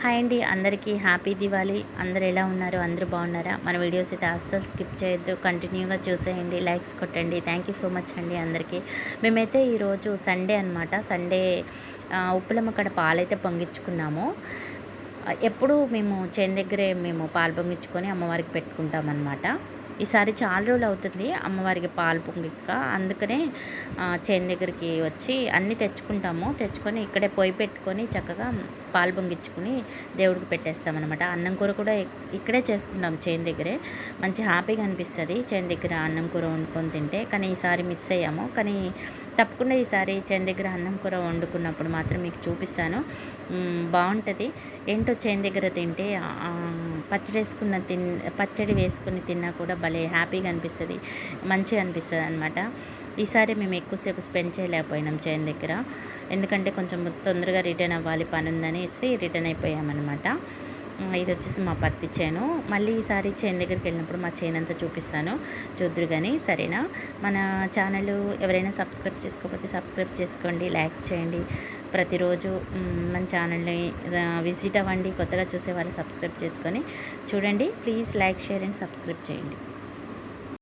Hi అండి, అందరికీ happy Diwali. అందరూ ఎలా ఉన్నారు? అందరూ బాగున్నారా? మన వీడియోస్ అయితే అస్సలు స్కిప్ చేయొద్దు, కంటిన్యూగా చూసేయండి, లైక్స్ కొట్టండి. థ్యాంక్ యూ సో మచ్ అండి అందరికీ. మేమైతే ఈరోజు సండే అనమాట. సండే ఉప్పులమ్మ కాడ పాలైతే పొంగించుకున్నాము. ఎప్పుడు మేము చేను దగ్గరే మేము పాలు పొంగించుకొని అమ్మవారికి పెట్టుకుంటామన్నమాట. ఈసారి చాలా రోజులు అవుతుంది అమ్మవారికి పాలు పొంగిక, అందుకనే చేను దగ్గరికి వచ్చి అన్నీ తెచ్చుకొని ఇక్కడే పొయ్యి పెట్టుకొని చక్కగా పాలు పొంగించుకుని దేవుడికి పెట్టేస్తామన్నమాట. అన్నం కూర కూడా ఇక్కడే చేసుకుంటాం చేను దగ్గరే. మంచి హ్యాపీగా అనిపిస్తుంది చేను దగ్గర అన్నం కూర వండుకొని తింటే. కానీ ఈసారి మిస్ అయ్యాము. కానీ తప్పకుండా ఈసారి చేను దగ్గర అన్నం కూర వండుకున్నప్పుడు మాత్రం మీకు చూపిస్తాను. బాగుంటుంది. ఏంటో చేను దగ్గర తింటే పచ్చడి వేసుకుని తిన్నా కూడా భలే హ్యాపీగా అనిపిస్తుంది, మంచిగా అనిపిస్తుంది అనమాట. ఈసారి మేము ఎక్కువసేపు స్పెండ్ చేయలేకపోయినాం చేను దగ్గర, ఎందుకంటే కొంచెం తొందరగా రిటర్న్ అవ్వాలి, పని ఉందనేసి రిటర్న్ అయిపోయామన్నమాట. ఇది వచ్చేసి మా పత్తి చేను. మళ్ళీ ఈసారి చేను దగ్గరికి వెళ్ళినప్పుడు మా చేను అంతా చూపిస్తాను, చూద్దరు కానీ. సరేనా? మన ఛానల్ ఎవరైనా సబ్స్క్రైబ్ చేసుకోకపోతే సబ్స్క్రైబ్ చేసుకోండి, లైక్స్ చేయండి. ప్రతిరోజు మన ఛానల్ని విజిట్ అవ్వండి. కొత్తగా చూసే వాళ్ళు సబ్స్క్రైబ్ చేసుకొని చూడండి. Please like, share and subscribe చేయండి.